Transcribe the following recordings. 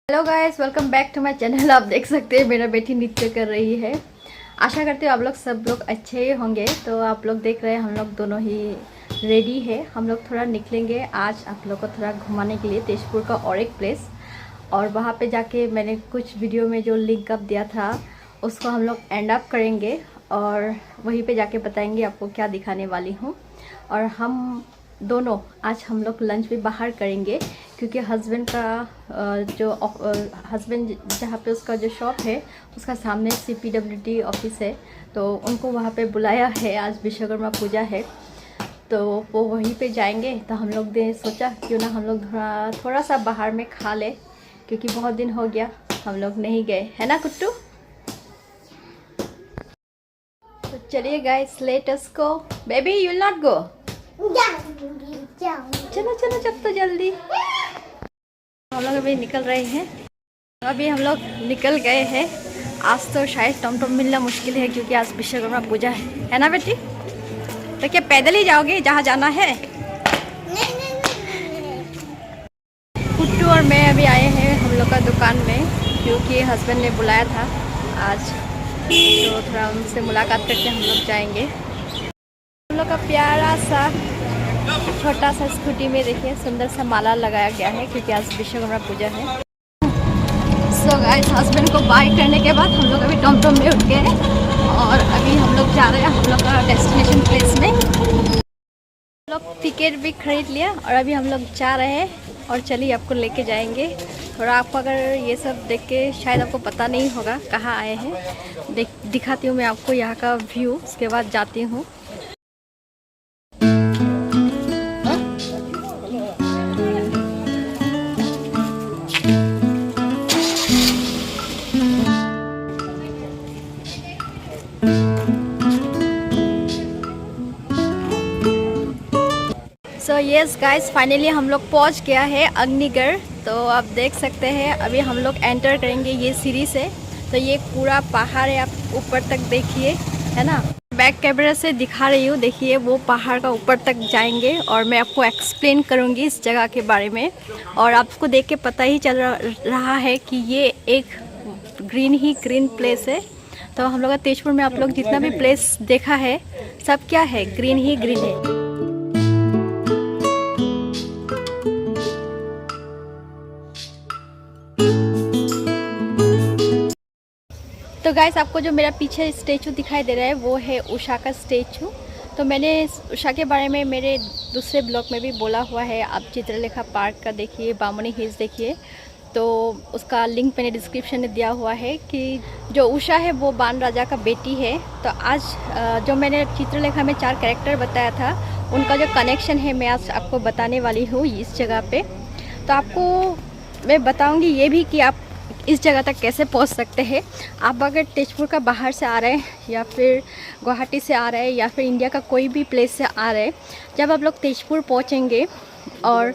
Hello guys, welcome back to my channel. आप देख सकते हैं मेरा बेटी नृत्य कर रही है। आशा करते हो आप लोग सब लोग अच्छे ही होंगे। तो आप लोग देख रहे हैं हम लोग दोनों ही रेडी है। हम लोग थोड़ा निकलेंगे आज आप लोग को थोड़ा घुमाने के लिए तेजपुर का और एक प्लेस। और वहाँ पे जाके मैंने कुछ वीडियो में जो लिंक अप दिया था उसको हम लोग एंड अप करेंगे और वहीं पे जाके बताएंगे आपको क्या दिखाने वाली हूँ। और हम दोनों आज हम लोग लंच भी बाहर करेंगे क्योंकि हस्बैंड का जो हस्बैंड जहाँ पे उसका जो शॉप है उसका सामने CPWD ऑफिस है, तो उनको वहाँ पे बुलाया है। आज विश्वकर्मा पूजा है तो वो वहीं पे जाएंगे। तो हम लोग ने सोचा क्यों ना हम लोग थोड़ा सा बाहर में खा ले, क्योंकि बहुत दिन हो गया हम लोग नहीं गए, है ना कुट्टू। तो चलिए guys, let us go. Baby you will not go. चलो चलो जब तो जल्दी। हम लोग अभी निकल रहे हैं। अभी हम लोग निकल गए हैं। आज तो शायद टमटम मिलना मुश्किल है क्योंकि आज विश्वकर्मा पूजा है ना बेटी। तो क्या पैदल ही जाओगे जहाँ जाना है? कुट्टू और मैं अभी आए हैं हम लोग का दुकान में क्योंकि हस्बैंड ने बुलाया था आज, तो थोड़ा उनसे मुलाकात करके हम लोग जाएंगे। हम लोग का प्यारा सा छोटा सा स्कूटी में देखिए सुंदर सा माला लगाया गया है क्योंकि आज विश्वकर्मा पूजा है। सो गाइस, हस्बैंड को बाय करने के बाद हम लोग अभी टमटम में उठ गए हैं और अभी हम लोग जा रहे हैं हम लोग का डेस्टिनेशन प्लेस में। हम लोग टिकट भी खरीद लिया और अभी हम लोग जा रहे हैं और चलिए आपको लेके जाएंगे। और आपको अगर ये सब देख के शायद आपको पता नहीं होगा कहाँ आए हैं, दिखाती हूँ मैं आपको यहाँ का व्यू, उसके बाद जाती हूँ। सो यस गाइस, फाइनली हम लोग पहुंच गया है अग्निगढ़। तो आप देख सकते हैं अभी हम लोग एंटर करेंगे ये सीढ़ी से। तो ये पूरा पहाड़ है, आप ऊपर तक देखिए, है ना। बैक कैमरा से दिखा रही हूँ, देखिए वो पहाड़ का ऊपर तक जाएंगे और मैं आपको एक्सप्लेन करूँगी इस जगह के बारे में। और आपको देख के पता ही चल रहा है कि ये एक ग्रीन प्लेस है। तो हम लोग का तेजपुर में आप लोग जितना भी प्लेस देखा है सब क्या है, ग्रीन ही ग्रीन है। तो गाइस, आपको जो मेरा पीछे स्टेचू दिखाई दे रहा है वो है उषा का स्टेचू। तो मैंने उषा के बारे में मेरे दूसरे ब्लॉग में भी बोला हुआ है। आप चित्रलेखा पार्क का देखिए, बामनी हिल्स देखिए, तो उसका लिंक मैंने डिस्क्रिप्शन में दिया हुआ है कि जो उषा है वो बाण राजा का बेटी है। तो आज जो मैंने चित्रलेखा में 4 कैरेक्टर बताया था उनका जो कनेक्शन है मैं आज आपको बताने वाली हूँ इस जगह पे। तो आपको मैं बताऊँगी ये भी कि आप इस जगह तक कैसे पहुंच सकते हैं। आप अगर तेजपुर का बाहर से आ रहे हैं या फिर गुवाहाटी से आ रहे हैं या फिर इंडिया का कोई भी प्लेस से आ रहे हैं, जब आप लोग तेजपुर पहुंचेंगे और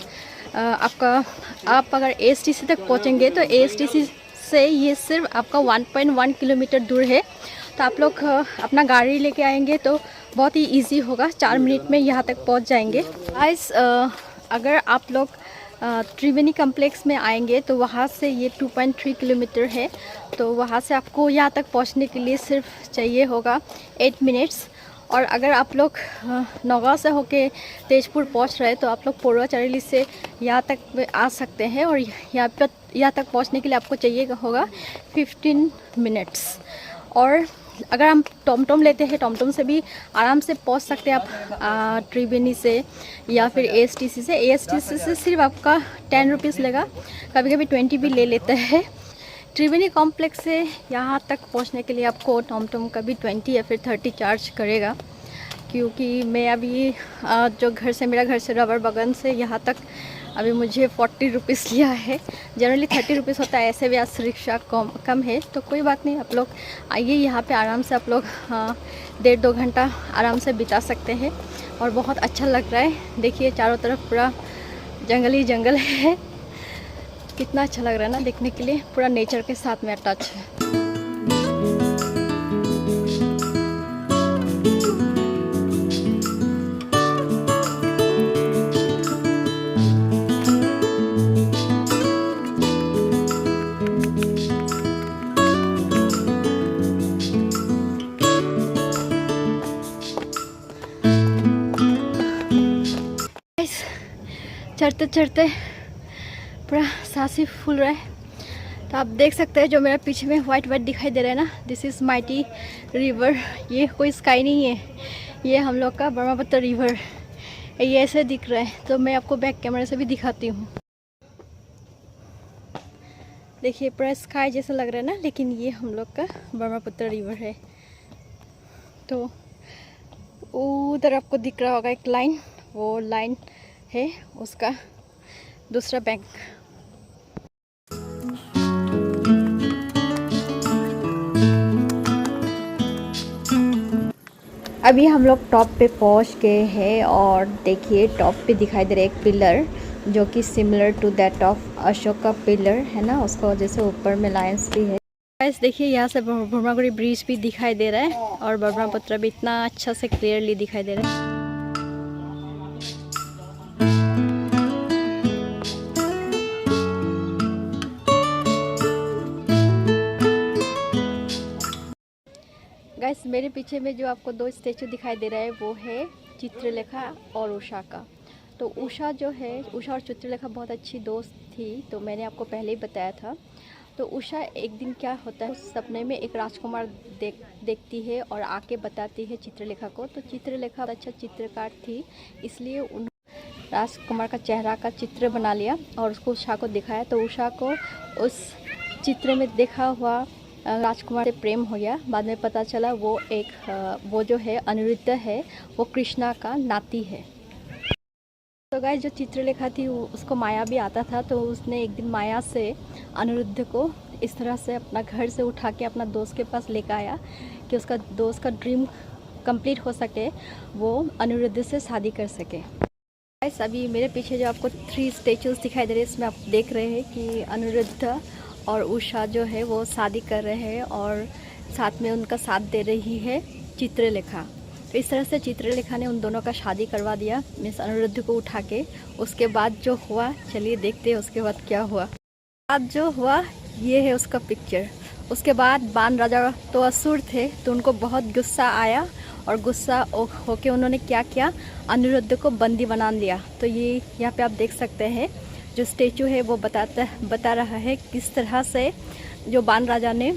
आप अगर ASTC तक पहुंचेंगे तो ASTC से ये सिर्फ आपका 1.1 किलोमीटर दूर है। तो आप लोग अपना गाड़ी लेके आएंगे तो बहुत ही ईजी होगा, 4 मिनट में यहाँ तक पहुँच जाएंगे। गाइस, अगर आप लोग त्रिवेणी कम्प्लेक्स में आएंगे तो वहाँ से ये 2.3 किलोमीटर है। तो वहाँ से आपको यहाँ तक पहुँचने के लिए सिर्फ चाहिए होगा 8 मिनट्स। और अगर आप लोग नौगांव से होके तेजपुर पहुँच रहे हैं तो आप लोग पूर्वाचरेली से यहाँ तक आ सकते हैं और यहाँ तक पहुँचने के लिए आपको चाहिए होगा 15 मिनट्स। और अगर हम टॉमटॉम लेते हैं, टॉमटॉम से भी आराम से पहुंच सकते हैं आप त्रिवेणी से या फिर ASTC से। ASTC से सिर्फ आपका 10 रुपीज़ लेगा, कभी कभी 20 भी ले लेते हैं। त्रिवेणी कॉम्प्लेक्स से यहाँ तक पहुंचने के लिए आपको टॉमटॉम का भी 20 या फिर 30 चार्ज करेगा। क्योंकि मैं अभी जो मेरा घर से रबर बागान से यहाँ तक अभी मुझे 40 रुपीज़ लिया है। जनरली 30 रुपीज़ होता है, ऐसे भी आज रिक्शा कम है। तो कोई बात नहीं, आप लोग आइए यहाँ पे आराम से आप लोग 1.5-2 घंटा आराम से बिता सकते हैं। और बहुत अच्छा लग रहा है, देखिए चारों तरफ पूरा जंगल ही जंगल है। कितना अच्छा लग रहा है ना देखने के लिए, पूरा नेचर के साथ में टच है। चढ़ते चढ़ते पूरा सांस ही फूल रहा है। तो आप देख सकते हैं जो मेरा पीछे में वाइट वाइट दिखाई दे रहा है ना, दिस इज़ माइटी रिवर। ये कोई स्काई नहीं है, ये हम लोग का ब्रह्मपुत्र रिवर। ये ऐसे दिख रहा है, तो मैं आपको बैक कैमरे से भी दिखाती हूँ। देखिए पूरा स्काई जैसा लग रहा है ना, लेकिन ये हम लोग का ब्रह्मपुत्र रिवर है। तो उधर आपको दिख रहा होगा एक लाइन, वो लाइन है उसका दूसरा बैंक। अभी हम लोग टॉप पे पहुंच गए हैं और देखिए टॉप पे दिखाई दे रहा है एक पिलर जो कि similar to that of Ashok का पिलर है ना, उसको जैसे ऊपर में लायंस भी है। गाइस देखिए यहाँ से ब्रह्मगिरी ब्रिज भी दिखाई दे रहा है और ब्रह्मपुत्र भी इतना अच्छा से क्लियरली दिखाई दे रहा है। गाइस मेरे पीछे में जो आपको दो स्टैचू दिखाई दे रहा है वो है चित्रलेखा और उषा का। तो उषा जो है, उषा और चित्रलेखा बहुत अच्छी दोस्त थी, तो मैंने आपको पहले ही बताया था। तो उषा एक दिन क्या होता है, उस सपने में एक राजकुमार देखती है और आके बताती है चित्रलेखा को। तो चित्रलेखा अच्छा चित्रकार थी, इसलिए उन राजकुमार का चेहरा का चित्र बना लिया और उसको उषा को दिखाया। तो उषा को उस चित्र में देखा हुआ राजकुमार से प्रेम हो गया। बाद में पता चला वो जो है अनिरुद्ध है, वो कृष्णा का नाती है। तो गाइस जो चित्रलेखा थी उसको माया भी आता था, तो उसने एक दिन माया से अनिरुद्ध को इस तरह से अपना घर से उठा के अपना दोस्त के पास लेकर आया कि उसका दोस्त का ड्रीम कंप्लीट हो सके, वो अनिरुद्ध से शादी कर सके। गाइस अभी मेरे पीछे जो आपको 3 स्टेचूज दिखाई दे रहे हैं, इसमें आप देख रहे हैं कि अनिरुद्ध और उषा जो है वो शादी कर रहे हैं और साथ में उनका साथ दे रही है चित्रलेखा। तो इस तरह से चित्रलेखा ने उन दोनों का शादी करवा दिया, मिस अनिरुद्ध को उठा के। उसके बाद जो हुआ चलिए देखते हैं उसके बाद क्या हुआ। आज जो हुआ ये है उसका पिक्चर। उसके बाद बाण राजा तो असुर थे, तो उनको बहुत गुस्सा आया और गुस्सा होके उन्होंने क्या किया, अनिरुद्ध को बंदी बना दिया। तो ये यहाँ पे आप देख सकते हैं जो स्टेचू है वो बता रहा है किस तरह से जो बाण राजा ने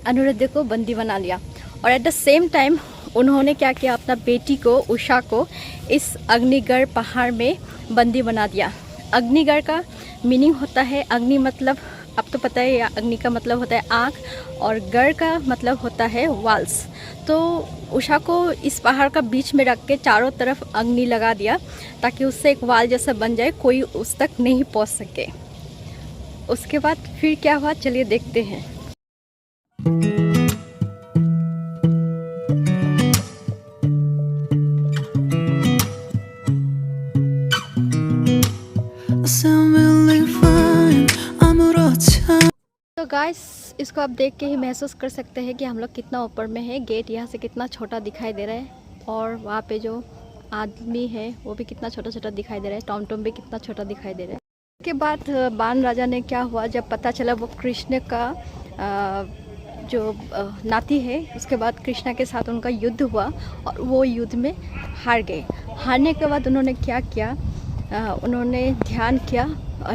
अनिरुद्ध को बंदी बना लिया। और एट द सेम टाइम उन्होंने क्या किया, अपना बेटी को उषा को इस अग्निगढ़ पहाड़ में बंदी बना दिया। अग्निगढ़ का मीनिंग होता है, अग्नि मतलब अब तो पता है, अग्नि का मतलब होता है आँख और गढ़ का मतलब होता है वाल्स। तो उषा को इस पहाड़ का बीच में रख के चारों तरफ अग्नि लगा दिया ताकि उससे एक वाल जैसा बन जाए, कोई उस तक नहीं पहुंच सके। उसके बाद फिर क्या हुआ चलिए देखते हैं। तो गाइस इसको आप देख के ही महसूस कर सकते हैं कि हम लोग कितना ऊपर में है। गेट यहाँ से कितना छोटा दिखाई दे रहा है और वहाँ पे जो आदमी है वो भी कितना छोटा छोटा दिखाई दे रहा है, टॉम भी कितना छोटा दिखाई दे रहा है। उसके बाद बाण राजा ने क्या हुआ, जब पता चला वो कृष्ण का जो नाती है, उसके बाद कृष्णा के साथ उनका युद्ध हुआ और वो युद्ध में हार गए। हारने के बाद उन्होंने क्या किया, उन्होंने ध्यान किया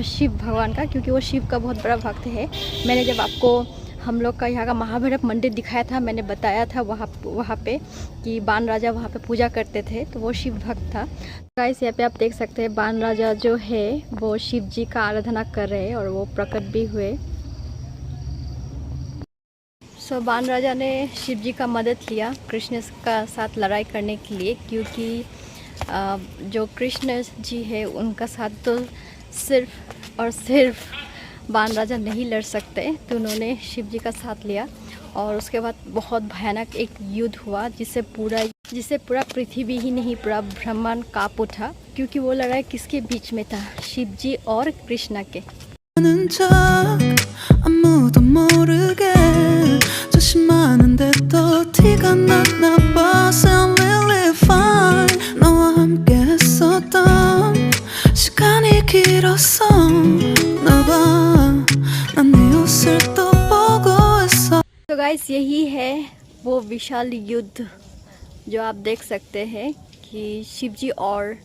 शिव भगवान का, क्योंकि वो शिव का बहुत बड़ा भक्त है। मैंने जब आपको हम लोग का यहाँ का महाभैरव मंदिर दिखाया था, मैंने बताया था वहाँ पे कि बाण राजा वहाँ पे पूजा करते थे, तो वो शिव भक्त था। गाइस यहाँ पे आप देख सकते हैं बाण राजा जो है वो शिव जी का आराधना कर रहे हैं और वो प्रकट भी हुए। सो बाण राजा ने शिव जी का मदद लिया कृष्ण का साथ लड़ाई करने के लिए, क्योंकि जो कृष्ण जी है उनका साथ तो सिर्फ और सिर्फ बाण राजा नहीं लड़ सकते, तो उन्होंने शिव जी का साथ लिया। और उसके बाद बहुत भयानक एक युद्ध हुआ जिससे पूरा पृथ्वी ही नहीं पूरा ब्रह्मांड कांप उठा, क्योंकि वो लड़ाई किसके बीच में था, शिव जी और कृष्णा के। तो गाइस यही है वो विशाल युद्ध जो आप देख सकते हैं कि शिव जी और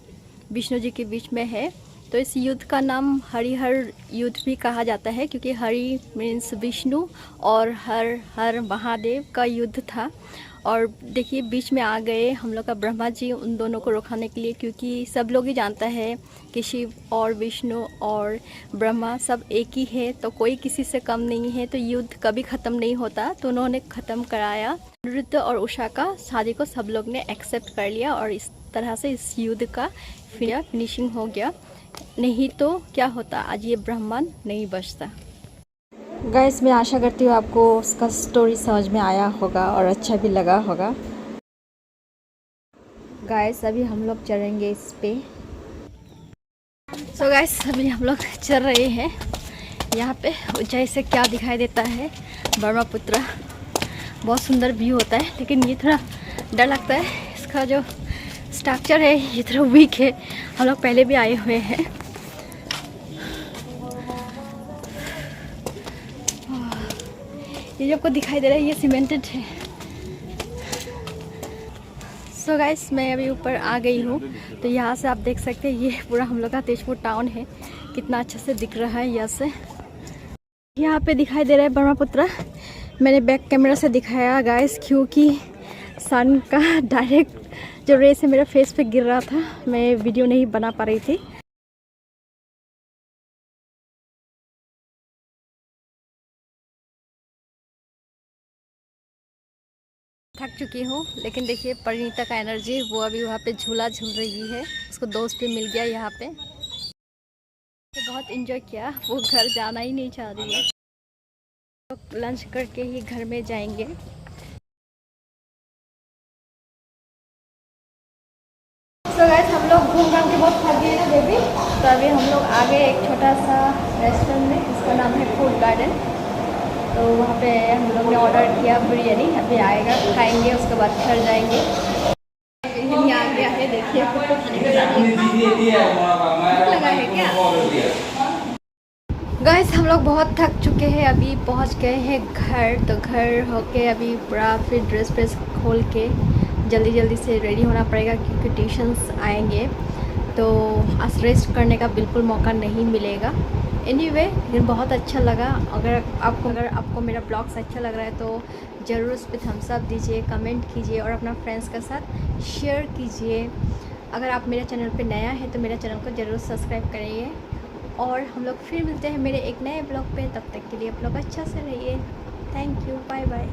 विष्णु जी के बीच में है। तो इस युद्ध का नाम हरिहर युद्ध भी कहा जाता है, क्योंकि हरि मीन्स विष्णु और हर हर महादेव का युद्ध था। और देखिए बीच में आ गए हम लोग का ब्रह्मा जी उन दोनों को रोकने के लिए, क्योंकि सब लोग ही जानता है कि शिव और विष्णु और ब्रह्मा सब एक ही है, तो कोई किसी से कम नहीं है, तो युद्ध कभी ख़त्म नहीं होता। तो उन्होंने ख़त्म कराया। अनिरुद्ध और उषा का शादी को सब लोग ने एक्सेप्ट कर लिया और इस तरह से इस युद्ध का फिनिशिंग हो गया। नहीं तो क्या होता, आज ये ब्रह्मांड नहीं बचता। गाइस, मैं आशा करती हूँ आपको उसका स्टोरी समझ में आया होगा और अच्छा भी लगा होगा। गाइस, अभी हम लोग चढ़ेंगे इस पे। सो गाइस, अभी हम लोग चल रहे हैं यहाँ पे। ऊंचाई से क्या दिखाई देता है, ब्रह्मपुत्र बहुत सुंदर व्यू होता है, लेकिन ये थोड़ा डर लगता है। इसका जो स्ट्रक्चर है ये थोड़ा वीक है। हम लोग पहले भी आए हुए हैं। ये जो आपको दिखाई दे रहा है ये सीमेंटेड है। सो गाइस, मैं अभी ऊपर आ गई हूँ। तो यहाँ से आप देख सकते हैं ये पूरा हम लोग का तेजपुर टाउन है। कितना अच्छा से दिख रहा है यहाँ से। यहाँ पे दिखाई दे रहा है ब्रह्मपुत्र। मैंने बैक कैमरा से दिखाया गाइस, क्योंकि सन का डायरेक्ट जो रेस है मेरे फेस पे गिर रहा था, मैं वीडियो नहीं बना पा रही थी। थक चुकी हूँ, लेकिन देखिए परिणीता का एनर्जी, वो अभी वहाँ पे झूला झूल रही है। उसको दोस्त भी मिल गया यहाँ पे। बहुत एंजॉय किया। वो घर जाना ही नहीं चाह रही है। तो लंच करके ही घर में जाएंगे। तो गाइस, हम लोग घूम घाम के बहुत थक गए ना बेबी। तो अभी हम लोग आ गए एक छोटा सा रेस्टोरेंट में, जिसका नाम है फूड गार्डन। तो वहाँ पे हम लोग ने ऑर्डर किया बिरयानी। अभी आएगा, खाएंगे, उसके बाद घर जाएंगे। ये आ गया है, देखिए लगा है क्या। गाइस, हम लोग बहुत थक चुके हैं, अभी पहुँच गए हैं घर। तो घर होके अभी पूरा फिर ड्रेस खोल के जल्दी जल्दी से रेडी होना पड़ेगा, क्योंकि ट्यूशन्स आएंगे। तो आज रेस्ट करने का बिल्कुल मौका नहीं मिलेगा। एनीवे, लेकिन बहुत अच्छा लगा। अगर आपको मेरा ब्लॉग्स अच्छा लग रहा है तो ज़रूर उस पर थम्स अप दीजिए, कमेंट कीजिए और अपना फ्रेंड्स के साथ शेयर कीजिए। अगर आप मेरे चैनल पे नया है तो मेरे चैनल को ज़रूर सब्सक्राइब करिए। और हम लोग फिर मिलते हैं मेरे एक नए ब्लॉग पे। तब तक के लिए आप लोग अच्छा से रहिए। Thank you, bye bye.